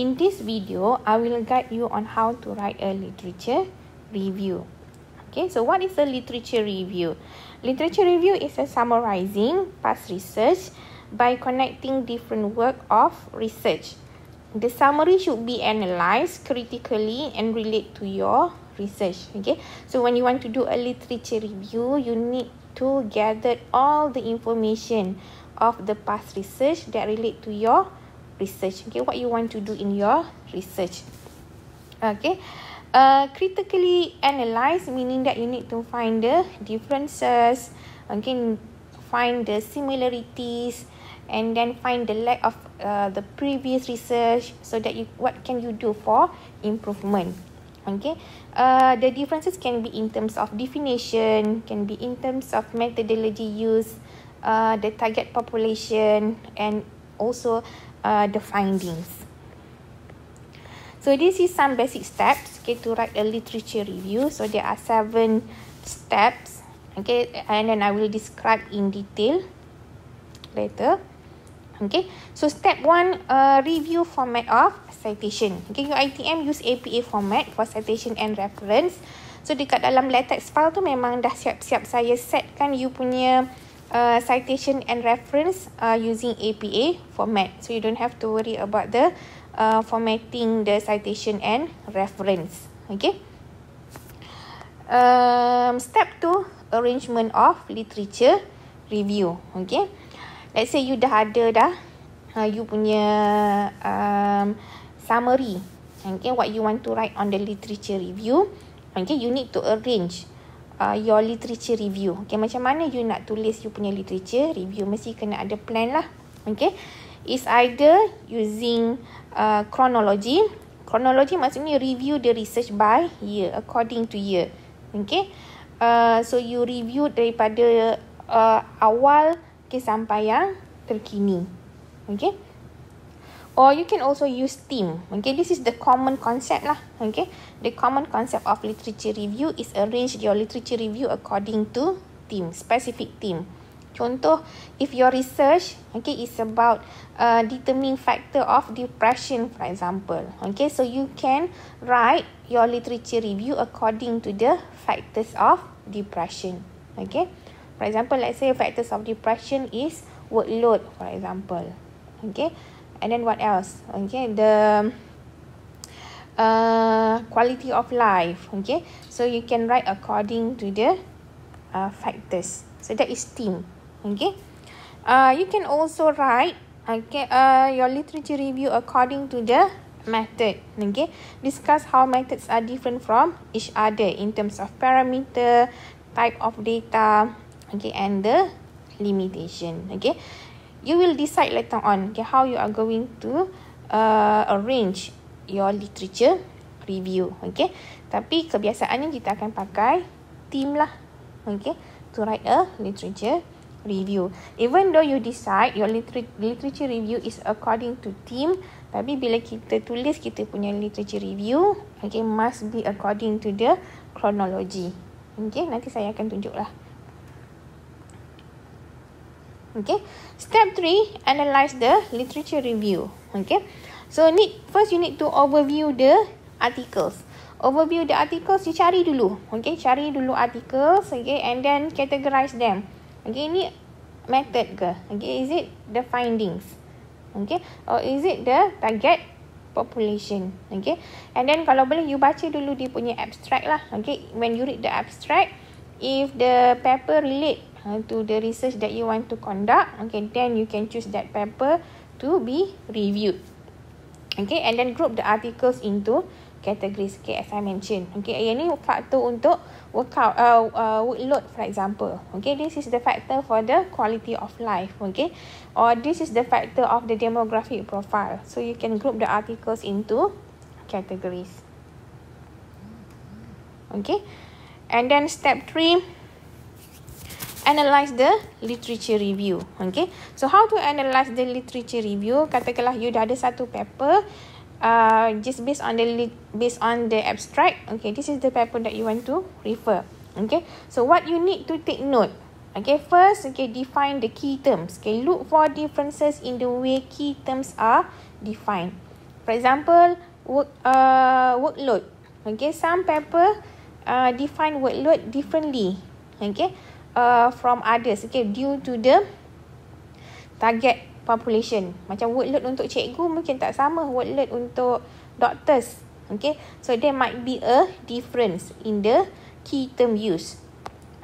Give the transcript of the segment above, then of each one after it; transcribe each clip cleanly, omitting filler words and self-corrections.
In this video, I will guide you on how to write a literature review. Okay, so what is a literature review? Literature review is a summarizing past research by connecting different work of research. The summary should be analyzed critically and relate to your research. Okay, so when you want to do a literature review, you need to gather all the information of the past research that relate to your research. Okay, what you want to do in your research. Okay, critically analyze, meaning that you need to find the differences, okay, find the similarities, and then find the lack of the previous research, so that what can you do for improvement. Okay, the differences can be in terms of definition, can be in terms of methodology used, the target population, and also the findings. So this is some basic steps, okay, to write a literature review. So there are 7 steps, okay, and then I will describe in detail later. Okay, so step 1, review format of citation. Okay, your ITM use APA format for citation and reference. So dekat dalam latex file tu memang dah siap-siap saya setkan you punya citation and reference using APA format. So you don't have to worry about the formatting the citation and reference. Okay. Step 2, arrangement of literature review. Okay. Let's say you dah ada you punya summary. Okay, what you want to write on the literature review. Okay, you need to arrange your literature review. Okay, macam mana you nak tulis you punya literature review, mesti kena ada plan lah. Okay, it's either using chronology. Chronology maksudnya review the research by year, according to year. Okay, so you review daripada awal sampai yang terkini. Okay, or you can also use theme. Okay, this is the common concept lah. Okay, the common concept of literature review is arrange your literature review according to theme, specific theme. Contoh, if your research, okay, is about determining factor of depression, for example. Okay, so you can write your literature review according to the factors of depression. Okay, for example, let's say factors of depression is workload, for example. Okay, and then what else? Okay, the quality of life. Okay, so you can write according to the factors. So that is theme. Okay, you can also write your literature review according to the method. Okay, discuss how methods are different from each other in terms of parameter, type of data, okay, and the limitation. Okay, you will decide later on, okay, how you are going to arrange your literature review. Okay, tapi kebiasaannya kita akan pakai theme lah. Okay, to write a literature review. Even though you decide your literature review is according to theme, tapi bila kita tulis kita punya literature review, okay, must be according to the chronology. Okay, nanti saya akan tunjuk lah. Okay, step 3, analyze the literature review. Okay, so first you need to overview the articles. Overview the articles, you cari dulu. Okay, cari dulu articles, okay, and then categorize them. Okay, ini method ke? Okay, is it the findings? Okay, or is it the target population? Okay, and then kalau boleh you baca dulu dia punya abstract lah. Okay, when you read the abstract, if the paper relate to the research that you want to conduct, okay, then you can choose that paper to be reviewed. Okay, and then group the articles into categories, okay, as I mentioned. Okay, yang ni faktor untuk workload, for example. Okay, this is the factor for the quality of life. Okay, or this is the factor of the demographic profile. So you can group the articles into categories. Okay, and then step 3, analyze the literature review. Okay, so how to analyze the literature review? Katakanlah you dah ada satu paper, just based on the abstract. Okay, this is the paper that you want to refer. Okay, so what you need to take note. Okay, first, okay, define the key terms. Okay, look for differences in the way key terms are defined. For example, workload. Okay, some paper define workload differently. Okay, from others. Okay, due to the target population. Macam workload untuk cikgu mungkin tak sama workload untuk doctors. Okay, so there might be a difference in the key term use.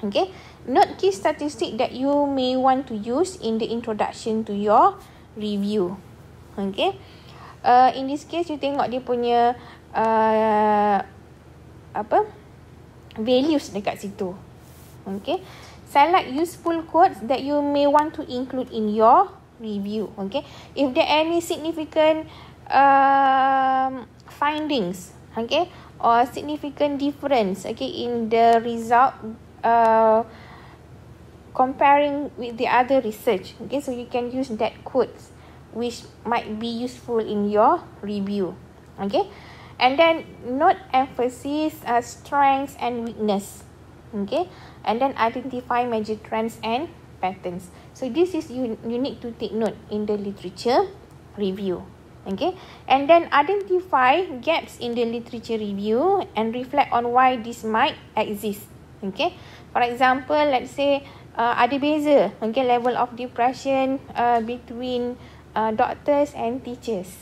Okay, note key statistic that you may want to use in the introduction to your review. Okay, in this case you tengok dia punya values dekat situ. Okay, select useful quotes that you may want to include in your review. Okay, if there are any significant findings, okay, or significant difference, okay, in the result comparing with the other research, okay, so you can use that quotes which might be useful in your review. Okay, and then note emphasis, strengths and weakness. Okay, and then identify major trends and patterns. So this is you need to take note in the literature review. Okay, and then identify gaps in the literature review and reflect on why this might exist. Okay, for example, let's say ada beza, okay, level of depression between doctors and teachers.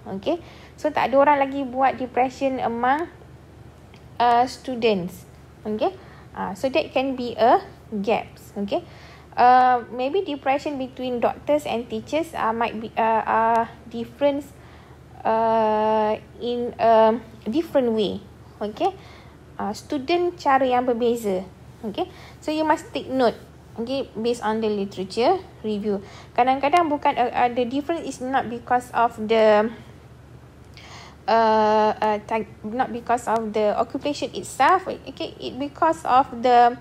Okay, so tak ada orang lagi buat depression among students. Okay, so that can be a gaps. Okay, maybe depression between doctors and teachers might be different in a different way. Okay, student cara yang berbeza. Okay, so you must take note. Okay, based on the literature review. Kadang-kadang bukan the difference is not because of the not because of the occupation itself. Okay, it because of the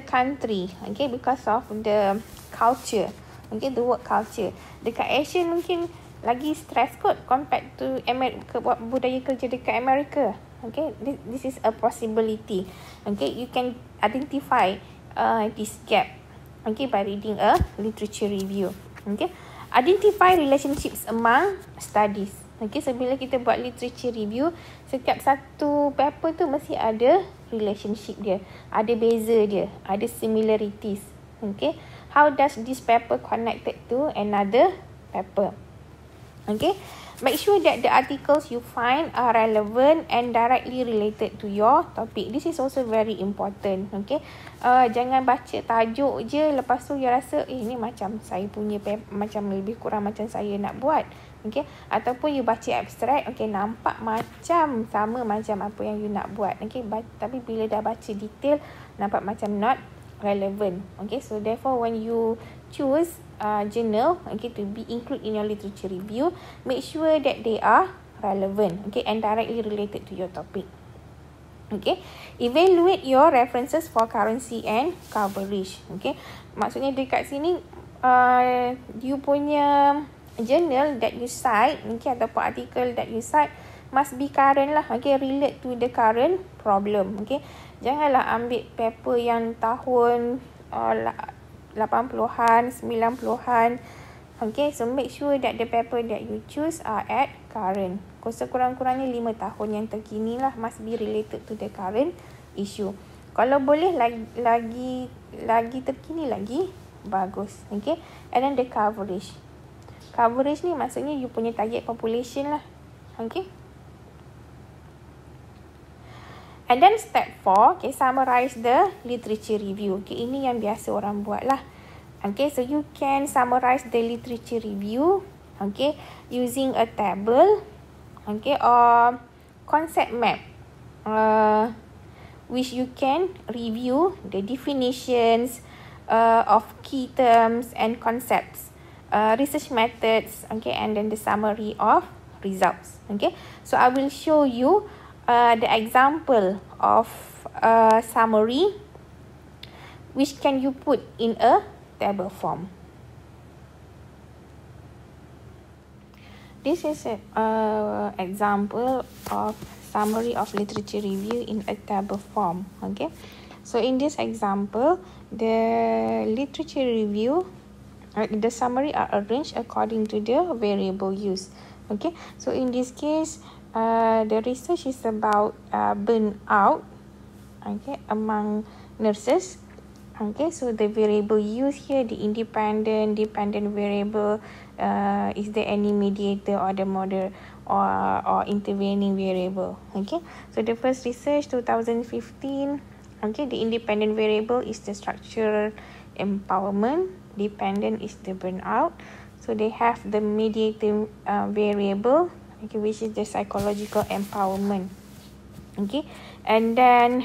country. Okay, because of the culture. Okay, the work culture. Dekat Asian mungkin lagi stress kot compared to budaya kerja dekat Amerika. Okay, this is a possibility. Okay, you can identify this gap. Okay, by reading a literature review. Okay, identify relationships among studies. Okay, so bila kita buat literature review, setiap satu paper tu mesti ada relationship dia, ada beza dia, ada similarities. Okay, how does this paper connected to another paper? Okay, make sure that the articles you find are relevant and directly related to your topic. This is also very important. Okay, jangan baca tajuk je, lepas tu you rasa ni macam saya punya macam lebih kurang macam saya nak buat. Okay, ataupun you baca abstract, okay, nampak macam sama macam apa yang you nak buat. Okay, tapi bila dah baca detail, nampak macam not relevant. Okay, so therefore when you choose journal, okay, to be included in your literature review, make sure that they are relevant, okay, and directly related to your topic. Okay, evaluate your references for currency and coverage. Okay, maksudnya dekat sini you punya journal that you cite, okay, ataupun article that you cite must be current lah. Okay, relate to the current problem. Okay, janganlah ambil paper yang tahun 80-an, 90-an. Okay, so make sure that the paper that you choose are at current. Sekurang-kurangnya 5 tahun yang terkini lah, must be related to the current issue. Kalau boleh lagi terkini lagi, bagus. Okay, and then the coverage. Coverage ni maksudnya you punya target population lah. Okay. And then step 4, okay, summarize the literature review. Okay, ini yang biasa orang buat lah. Okay, so you can summarize the literature review, okay, using a table, okay, or concept map, which you can review the definitions of key terms and concepts, research methods, okay, and then the summary of results. Okay, so I will show you the example of summary which can you put in a table form. This is an example of summary of literature review in a table form. Okay, so in this example, the literature review, the summary are arranged according to the variable used. Okay, so in this case, the research is about burnout, okay, among nurses. Okay, so the variable used here, the dependent variable, is there any mediator or the model or intervening variable? Okay, so the first research 2015. Okay, the independent variable is the structural empowerment, dependent is the burnout. So they have the mediator variable, okay, which is the psychological empowerment. Okay, and then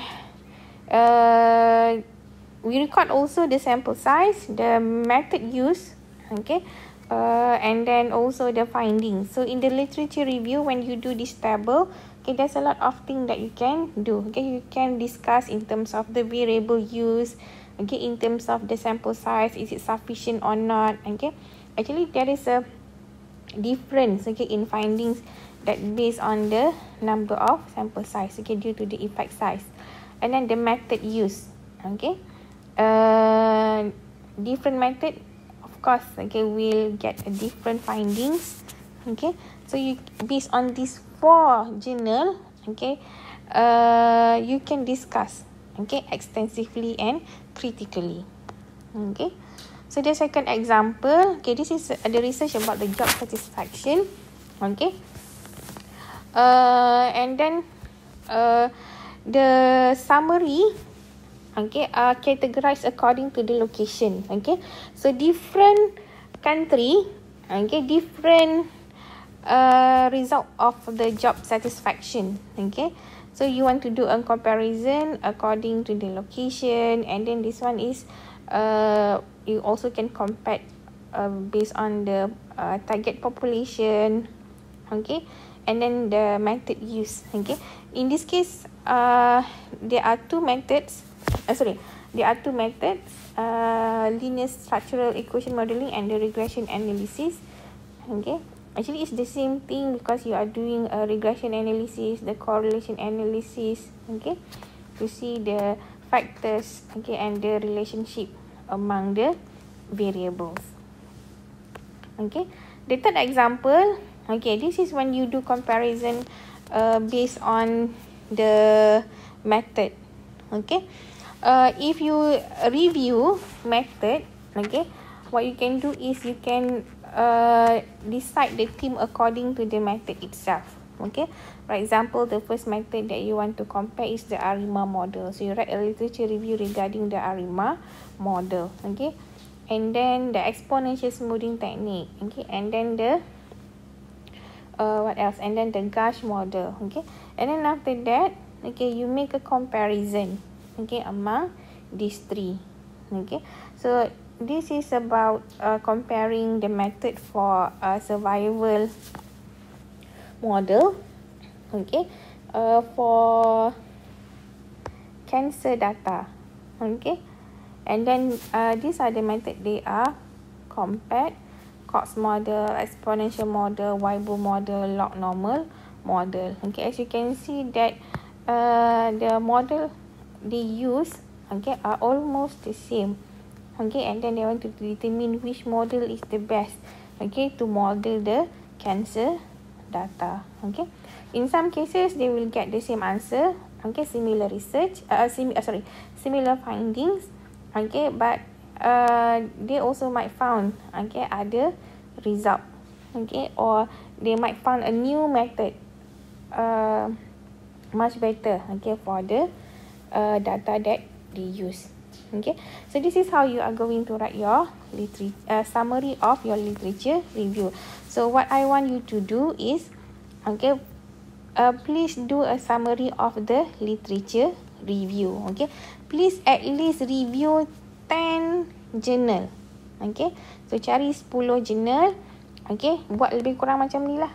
we record also the sample size, the method used, okay, and then also the findings. So in the literature review, when you do this table, okay, there's a lot of things that you can do. Okay, you can discuss in terms of the variable used, okay, in terms of the sample size, is it sufficient or not? Okay, actually there is a difference, okay, in findings that based on the number of sample size, okay, due to the effect size, and then the method used, okay. Different method, of course, okay, will get a different findings. Okay, so you based on these 4 journal, okay, you can discuss, okay, extensively and critically. Okay, so the second example, okay, this is the research about the job satisfaction. Okay, and then the summary, okay, are categorized according to the location. Okay, so different country, okay, different result of the job satisfaction. Okay, so you want to do a comparison according to the location, and then this one is you also can compare based on the target population. Okay, and then the method used. Okay, in this case, there are two methods. There are two methods, linear structural equation modeling and the regression analysis. Okay, actually it's the same thing because you are doing a regression analysis, the correlation analysis, okay, to see the factors, okay, and the relationship among the variables. Okay, the third example, okay, this is when you do comparison based on the method. Okay, if you review method, okay, what you can do is you can decide the theme according to the method itself. Okay, for example, the first method that you want to compare is the ARIMA model. So you write a literature review regarding the ARIMA model. Okay, and then the exponential smoothing technique. Okay, and then the what else? And then the Gash model. Okay, and then after that, okay, you make a comparison, okay, among these 3. Okay, so this is about comparing the method for survival model, okay, for cancer data. Okay, and then these are the method they are compared: Cox model, exponential model, Weibull model, log normal model. Okay, as you can see that the model they use, okay, are almost the same. Okay, and then they want to determine which model is the best, okay, to model the cancer data. Okay, in some cases they will get the same answer, okay, similar research, similar findings, okay, but they also might found, okay, other result, okay, or they might find a new method much better, okay, for the data that they use. Okay, so this is how you are going to write your summary of your literature review. So what I want you to do is, okay, please do a summary of the literature review. Okay, please at least review 10 journal. Okay, so cari 10 journal. Okay, buat lebih kurang macam ni lah.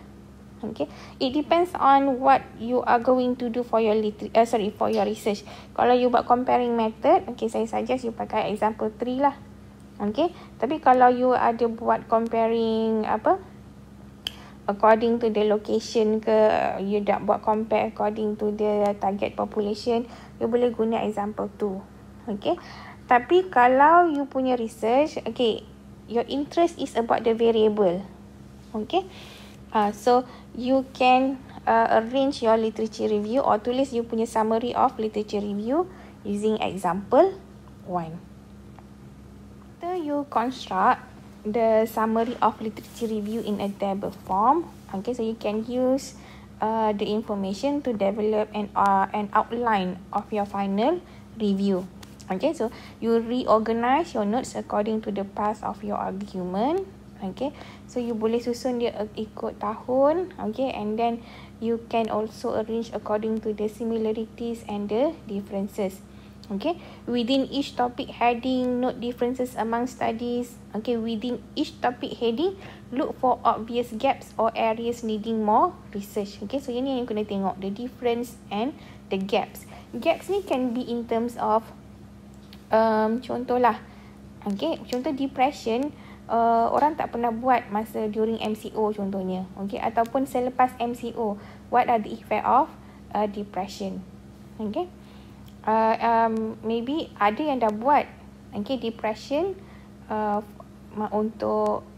Okay, it depends on what you are going to do for your for your research. Kalau you buat comparing method, okay, saya suggest you pakai example 3 lah. Okay, tapi kalau you ada buat comparing according to the location ke, you dah buat compare according to the target population, you boleh guna example 2. Okay, tapi kalau you punya research, okay, your interest is about the variable. Okay. So you can arrange your literature review or tulis you punya summary of literature review using example 1. After you construct the summary of literature review in a table form, okay, so you can use the information to develop an outline of your final review. Okay, so you reorganize your notes according to the path of your argument. Okay, so you boleh susun dia ikut tahun. Okay, and then you can also arrange according to the similarities and the differences. Okay, within each topic heading, note differences among studies. Okay, within each topic heading, look for obvious gaps or areas needing more research. Okay, so ini yang kena tengok, the difference and the gaps. Gaps ni can be in terms of contohlah, okay, contoh depression, orang tak pernah buat masa during MCO contohnya, okay, ataupun selepas MCO, what are the effect of depression. Okay, maybe ada yang dah buat, okay, depression untuk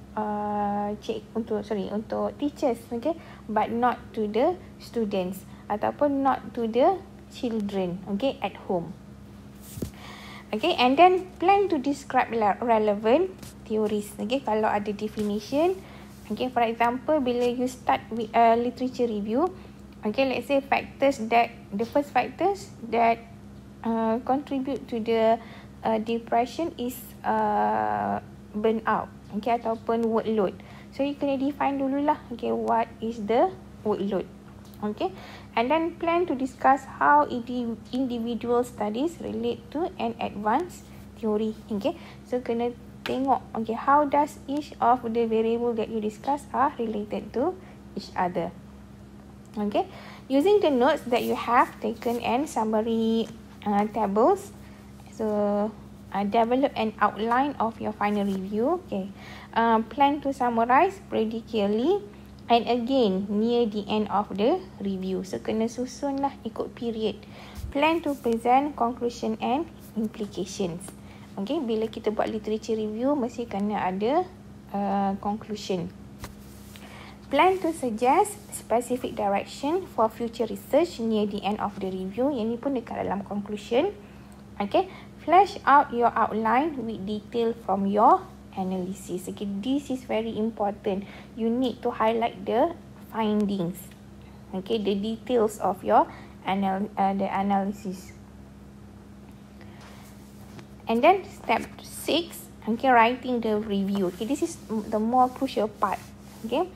untuk teachers, okay, but not to the students ataupun not to the children, okay, at home. Okay, and then plan to describe relevant theories. Okay, kalau ada definition, okay, for example, bila you start with a literature review, okay, let's say the first factors that contribute to the depression is burnout, okay, ataupun workload. So you kena define dululah, okay, what is the workload. Okay, and then plan to discuss how individual studies relate to an advanced theory. Okay, so kena tengok, okay, how does each of the variable that you discuss are related to each other. Okay, using the notes that you have taken and summary tables, so develop an outline of your final review. Okay, plan to summarize pretty clearly and again near the end of the review. So kena susun lah ikut period. Plan to present conclusion and implications. Okay, bila kita buat literature review mesti kena ada conclusion. Plan to suggest specific direction for future research near the end of the review. Yang ni pun dekat dalam conclusion. Okay, flesh out your outline with detail from your analysis. Okay, this is very important. You need to highlight the findings. Okay, the details of your the analysis. And then step 6, okay, writing the review. Okay, this is the more crucial part. Okay,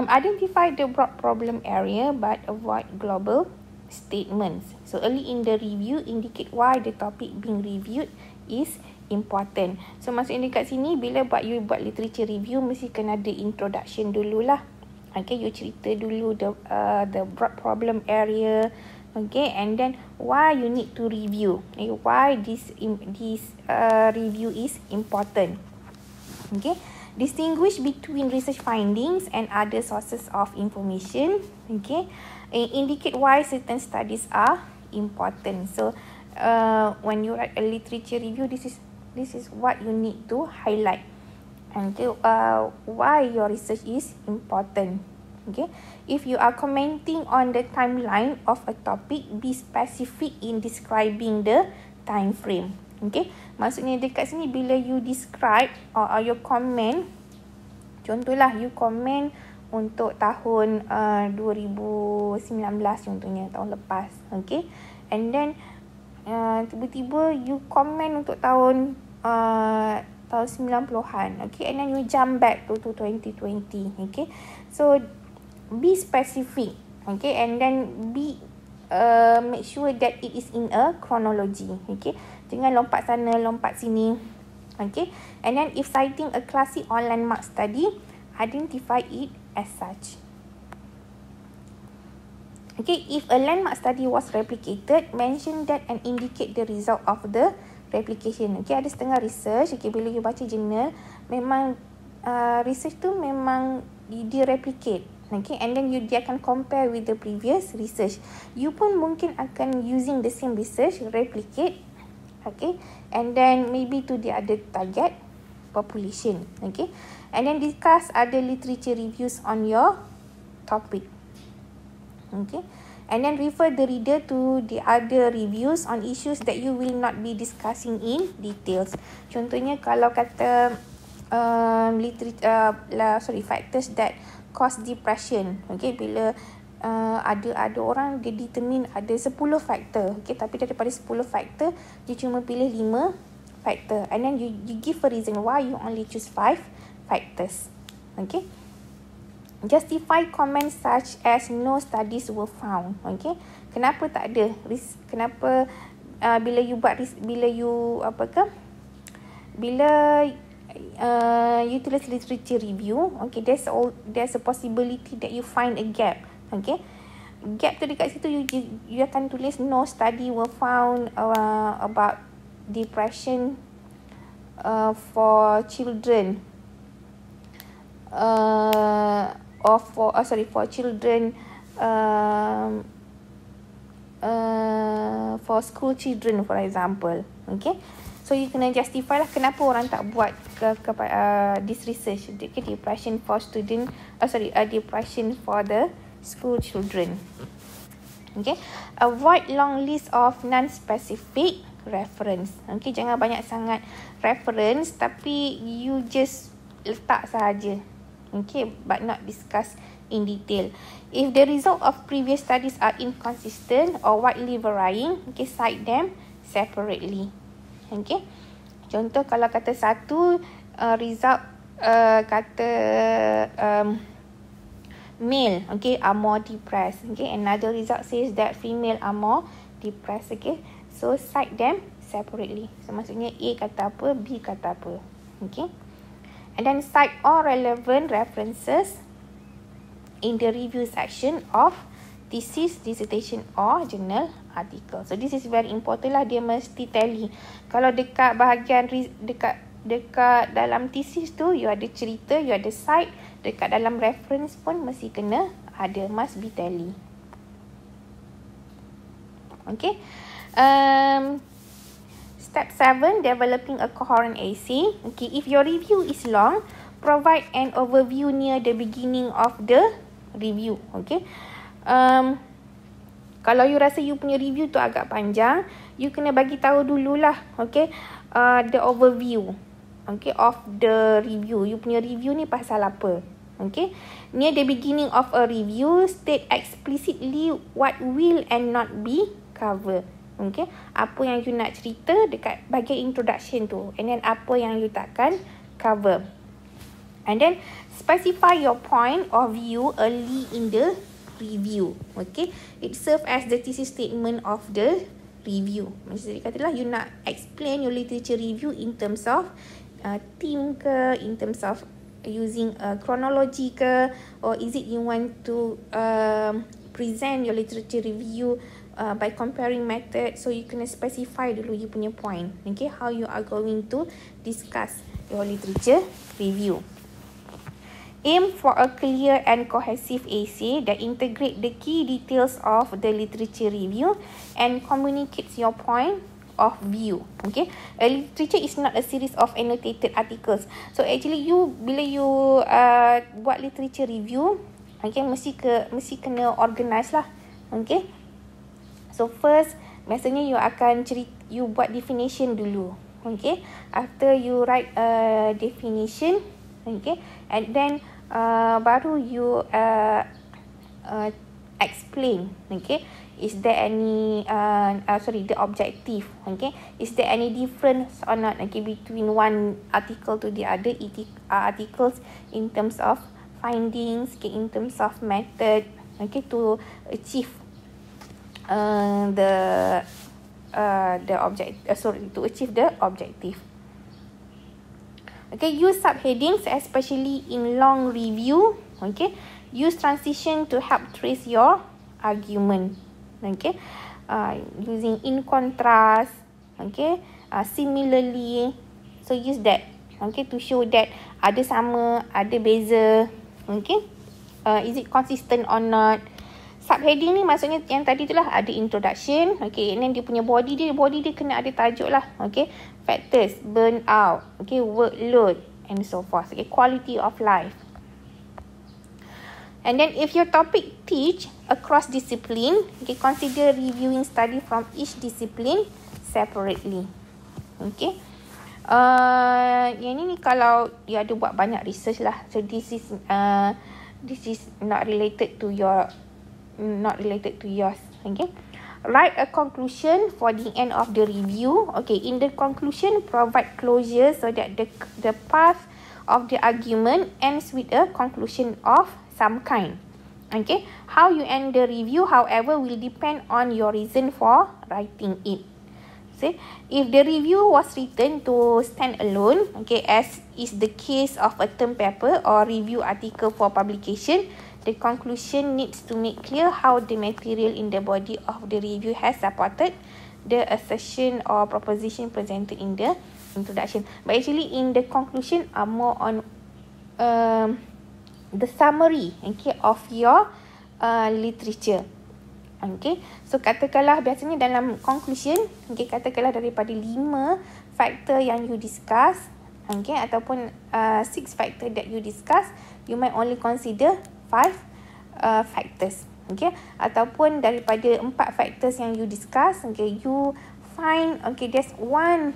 identify the broad problem area but avoid global statements. So early in the review, indicate why the topic being reviewed is important. So maksudnya dekat sini, bila you buat literature review, mesti kena ada introduction dululah. Okay, you cerita dulu the broad problem area. Okay, and then why you need to review. Okay, why this review is important. Okay, distinguish between research findings and other sources of information. Okay, indicate why certain studies are important. So when you write a literature review, this is what you need to highlight. Okay, why your research is important. Okay, if you are commenting on the timeline of a topic, be specific in describing the time frame. Okay, maksudnya dekat sini bila you describe or you comment, contohlah you comment untuk tahun 2019 contohnya, tahun lepas. Okay, and then tiba-tiba you comment untuk tahun 90-an. Okay, and then you jump back to 2020. Okay, so be specific. Okay, and then make sure that it is in a chronology. Okay, jangan lompat sana lompat sini. Okay, and then if citing a classic or landmark study, identify it as such. Okay, if a landmark study was replicated, mention that and indicate the result of the replication. Okay, ada setengah research, okay, bila you baca jurnal, memang research tu memang dia replicate. Okay, and then dia akan compare with the previous research. You pun mungkin akan using the same research, replicate. Okay, and then maybe to the other target. population. Okay, and then discuss other literature reviews on your topic. Okay, and then refer the reader to the other reviews on issues that you will not be discussing in details. Contohnya kalau kata factors that cause depression. Okay, bila ada orang dia determine ada 10 faktor. Okay, tapi daripada 10 faktor dia cuma pilih 5 faktor, and then you give a reason why you only choose 5 factors. Okay, justify comments such as no studies were found. Okay, kenapa tak ada? Kenapa bila you tulis literature review, okay, there's a possibility that you find a gap. Okay, gap tu dekat situ you akan tulis no study were found about depression for children for children for school children, for example. Okay, so you kena justify lah kenapa orang tak buat this research. Okay, depression for student, depression for the school children. Okay, avoid long list of non-specific reference. Okay, jangan banyak sangat reference tapi you just letak sahaja. Okay, but not discuss in detail. If the result of previous studies are inconsistent or widely varying, okay, cite them separately. Okay, contoh kalau kata satu result kata male, okay, are more depressed. Okay, another result says that female are more depressed. Okay, so cite them separately. So maksudnya A kata apa, B kata apa. Okay, and then cite all relevant references in the review section of thesis, dissertation or journal article. So this is very important lah, dia mesti tally. Kalau dekat bahagian dekat dalam thesis tu you ada cerita, you ada cite, dekat dalam reference pun mesti kena ada, must be tally. Okay, step 7, developing a coherent essay. Okay, if your review is long, provide an overview near the beginning of the review. Okay, kalau you rasa you punya review tu agak panjang, you kena bagi tahu dululah, okay, the overview, okay, of the review. You punya review ni pasal apa? Okay, near the beginning of a review, state explicitly what will and not be covered. Okay, apa yang you nak cerita dekat bahagian introduction tu, and then apa yang you takkan cover. And then specify your point of view early in the review. Okay, it serves as the thesis statement of the review. Maksudnya katalah you nak explain your literature review in terms of theme ke, in terms of using chronology ke, or is it you want to present your literature review by comparing method. So you kena specify dulu you punya point. Okay, how you are going to discuss your literature review. Aim for a clear and cohesive essay that integrate the key details of the literature review and communicates your point of view. Okay, a literature is not a series of annotated articles. So actually bila you buat literature review, okay, mesti kena organize lah. Okay, so first biasanya you buat definition dulu. Okay, after you write a definition, okay, and then baru you explain. Okay, is there any the objective. Okay, is there any difference or not, okay, between one article to the other articles in terms of findings, okay, in terms of method, okay, to achieve to achieve the objective. Okay, use subheadings, especially in long review. Okay, use transition to help trace your argument. Okay, using in contrast, okay, similarly. So use that, okay, to show that ada sama, ada beza. Okay, is it consistent or not? Subheading ni maksudnya yang tadi tu lah, ada introduction, okay, and then dia punya body dia kena ada tajuk lah, okay, factors, burn out, okay, workload and so forth, okay, quality of life. And then if your topic teach across discipline, okay, consider reviewing study from each discipline separately, okay. Yang ni kalau you ada buat banyak research lah, so this is not related to yours, okay. Write a conclusion for the end of the review, okay. In the conclusion, provide closure so that the path of the argument ends with a conclusion of some kind, okay. How you end the review, however, will depend on your reason for writing it. See, if the review was written to stand alone, okay, as is the case of a term paper or review article for publication, the conclusion needs to make clear how the material in the body of the review has supported the assertion or proposition presented in the introduction. But actually in the conclusion are more on the summary, okay, of your literature. Okay, so katakanlah biasanya dalam conclusion, okay, katakanlah daripada 5 factor yang you discuss, okay, ataupun 6 factor that you discuss, you might only consider 5 factors, okay, ataupun daripada 4 factors yang you discuss, okay, you find, okay, there's one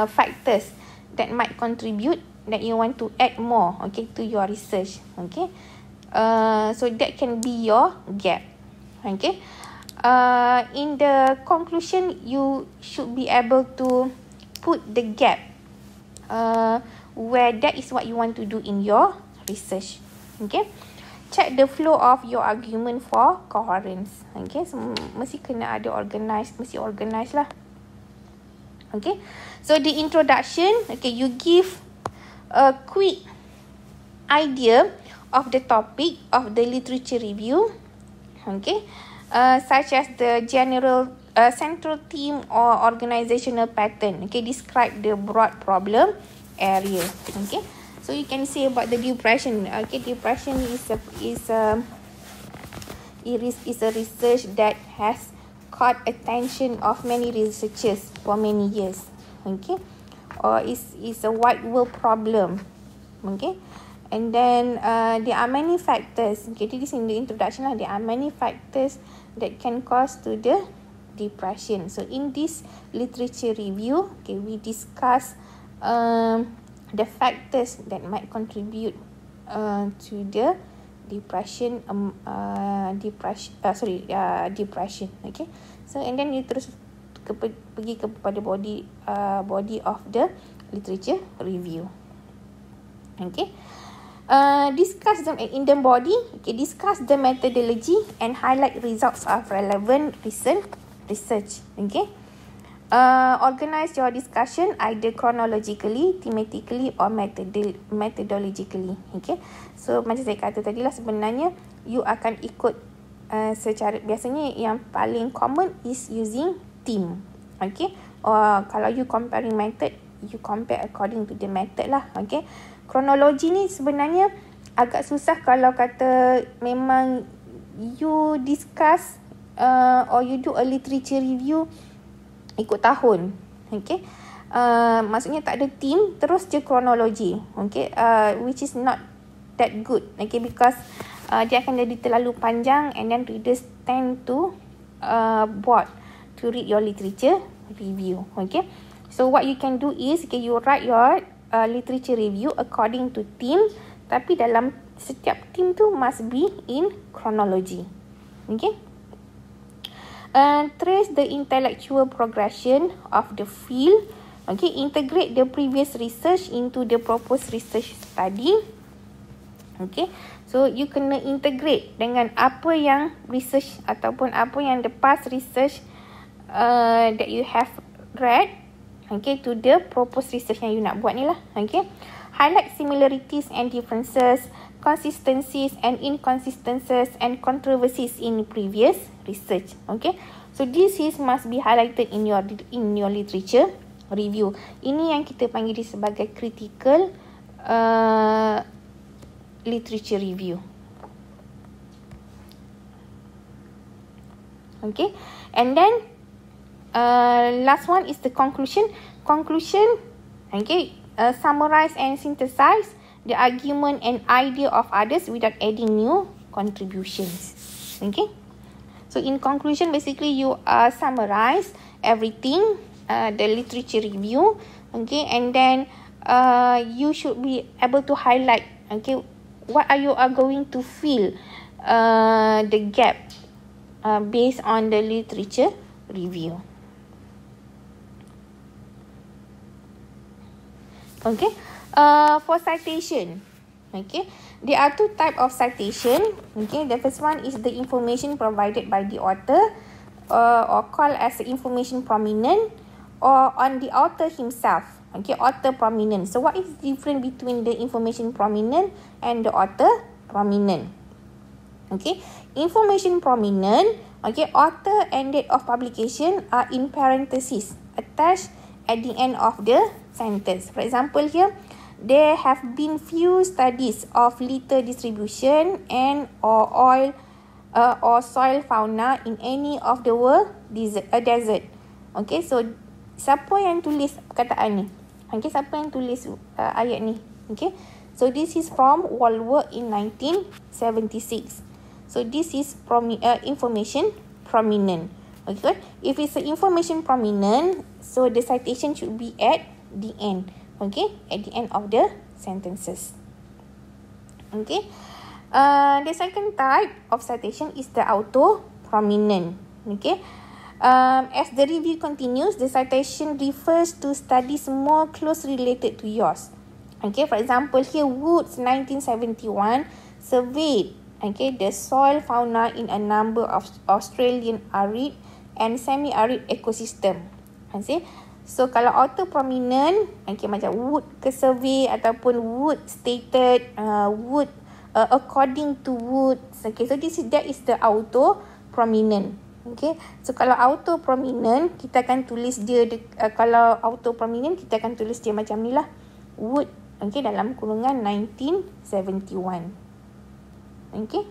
factors that might contribute that you want to add more, okay, to your research, okay. So that can be your gap. Okay, in the conclusion, you should be able to put the gap where that is what you want to do in your research. Okay, check the flow of your argument for coherence. Okay, so mesti kena ada mesti organize lah. Okay, so the introduction, okay, you give a quick idea of the topic of the literature review. Okay, such as the general central theme or organizational pattern. Okay, describe the broad problem area. Okay, so you can say about the depression. Okay, depression is a research that has caught attention of many researchers for many years. Okay, or is a wide world problem. Okay. And then there are many factors. Okay, this is in the introduction lah. There are many factors that can cause to the depression. So in this literature review, okay, we discuss the factors that might contribute to the depression. Depression. Okay. So and then you terus pergi kepada body of the literature review. Okay. Discuss them in the body. Okay, discuss the methodology and highlight results of relevant recent research. Okay, organize your discussion either chronologically, thematically or methodologically. Okay, so macam saya kata tadi lah, sebenarnya you akan ikut secara, biasanya yang paling common is using theme. Okay, or kalau you comparing method, you compare according to the method lah. Okay, kronologi ni sebenarnya agak susah kalau kata memang you discuss or you do a literature review ikut tahun. Okay, maksudnya tak ada theme terus je kronologi. Okay, which is not that good. Okay, because dia akan jadi terlalu panjang and then readers tend to bored to read your literature review. Okay, so what you can do is, okay, you write your literature review according to theme, tapi dalam setiap theme tu must be in chronology. Okay, trace the intellectual progression of the field. Okay, integrate the previous research into the proposed research study. Okay, so you kena integrate dengan apa yang research ataupun apa yang the past research that you have read, okay, to the proposed research yang you nak buat ni lah. Okay, highlight similarities and differences, consistencies and inconsistencies and controversies in previous research. Okay, so this must be highlighted in your literature review. Ini yang kita panggil sebagai critical literature review. Okay, and then last one is the conclusion. Okay, summarize and synthesize the argument and idea of others without adding new contributions. Okay, so in conclusion, basically you summarize everything, the literature review. Okay, and then you should be able to highlight, okay, what are you going to fill the gap based on the literature review. Okay, for citation, okay, there are two types of citation. Okay, the first one is the information provided by the author, or called as information prominent, or on the author himself. Okay, author prominent. So what is the difference between the information prominent and the author prominent? Okay, information prominent, okay, author and date of publication are in parentheses attached at the end of the sentence. For example, here, there have been few studies of litter distribution and or oil or soil fauna in any of the world desert. Okay, so siapa yang tulis perkataan ni? Okay, siapa yang tulis ayat ni? Okay, so this is from Walworth in 1976. So this is information prominent. Okay, if it's an information prominent, so the citation should be at the end. Okay, at the end of the sentences. Okay, the second type of citation is the auto prominent. Okay, as the review continues, the citation refers to studies more closely related to yours. Okay, for example, here Woods 1971 surveyed, okay, the soil fauna in a number of Australian arid and semi-arid ecosystem. Okay, so kalau author prominent, okay, macam Wood ke survey ataupun Wood stated, Wood according to Wood. Okay, so that is the author prominent. Okay, so kalau author prominent, kita akan tulis dia, kalau author prominent, kita akan tulis dia macam ni lah. Wood, okay, dalam kurungan 1971. Okay.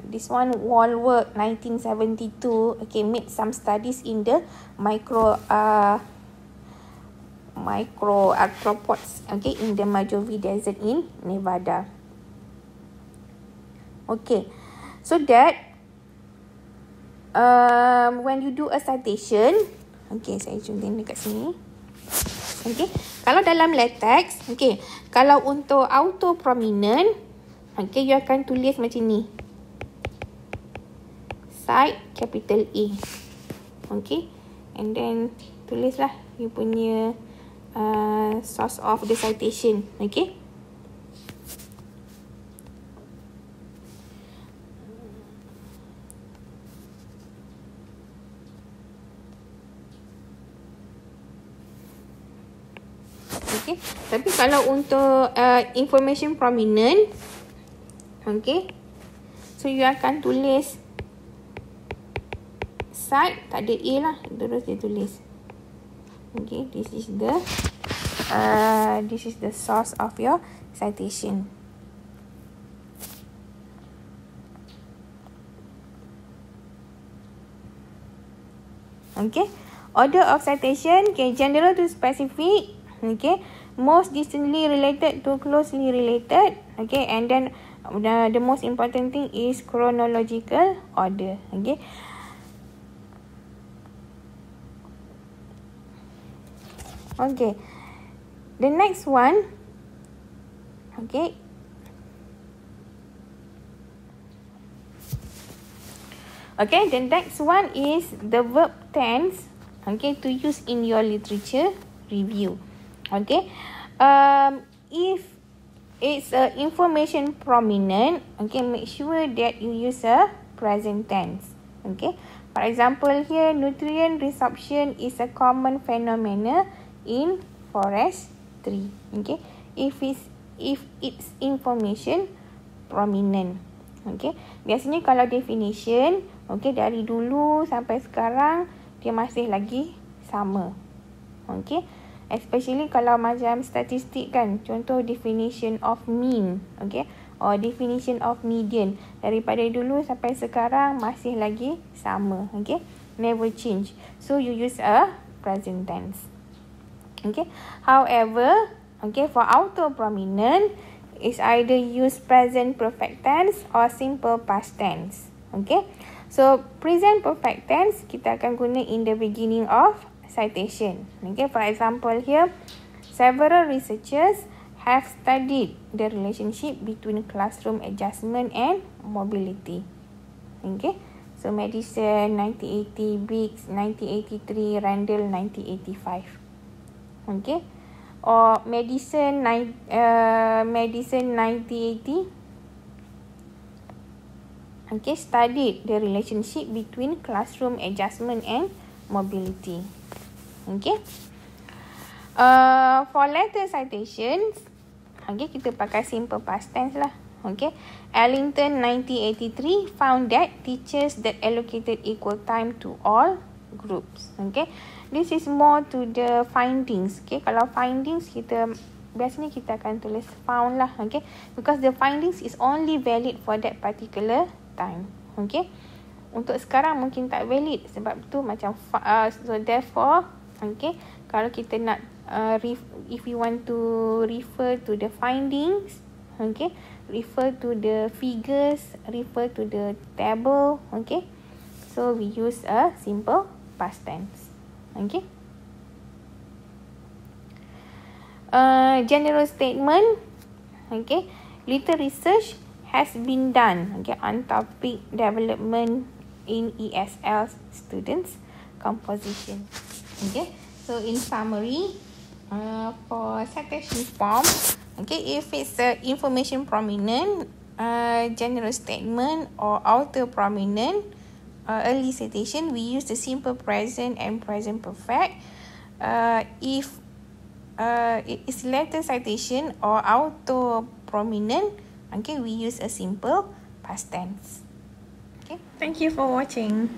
This one, Walworth 1972, okay, made some studies in the microarthropods, okay, in the Mojave Desert in Nevada. Okay, so that when you do a citation, okay, saya contohin dekat sini. Okay, kalau dalam latex, okay, kalau untuk auto prominent, okay, you akan tulis macam ni. Cite capital A. Okay, and then tulislah you punya source of the citation. Okay. Okay, tapi kalau untuk information prominent, okay, so you akan tulis cite, tak ada A lah, terus dia tulis. Okay, this is the source of your citation. Okay, order of citation, okay, general to specific, okay, most distantly related to closely related, okay, and then the most important thing is chronological order. Okay. Okay, the next one, okay, the next one is the verb tense, okay, to use in your literature review. Okay, if it's information prominent, okay, make sure that you use a present tense. Okay, for example, here nutrient resorption is a common phenomenon in forestry. Okay, if it's information prominent. Okay, biasanya kalau definition, okay, dari dulu sampai sekarang dia masih lagi sama. Okay, especially kalau macam statistik kan, contoh definition of mean, okay, or definition of median. Daripada dulu sampai sekarang masih lagi sama. Okay, never change. So you use a present tense. Okay, however, okay, for auto prominent is either use present perfect tense or simple past tense. Okay, so present perfect tense kita akan guna in the beginning of citation. Okay, for example here, several researchers have studied the relationship between classroom adjustment and mobility. Okay, so Madison 1980, Biggs 1983, Randall 1985. Okay, or Madison 1980. Okay, studied the relationship between classroom adjustment and mobility. Okay. For letter citations, okay, kita pakai simple past tense lah. Okay. Ellington 1983 found that teachers that allocated equal time to all groups. Okay. This is more to the findings. Okay. Kalau findings biasanya kita akan tulis found lah. Okay. Because the findings is only valid for that particular time. Okay. Untuk sekarang mungkin tak valid. Sebab tu macam so therefore, okay, kalau kita nak if you want to refer to the findings, okay, refer to the figures, refer to the table, okay, so we use a simple past tense. Okay. General statement. Okay, little research has been done, okay, on topic development in ESL students composition. Okay, so in summary, for citation form, okay, if it's information prominent, general statement or outer prominent, early citation, we use the simple present and present perfect. If it is later citation or auto prominent, okay, we use a simple past tense. Okay, thank you for watching.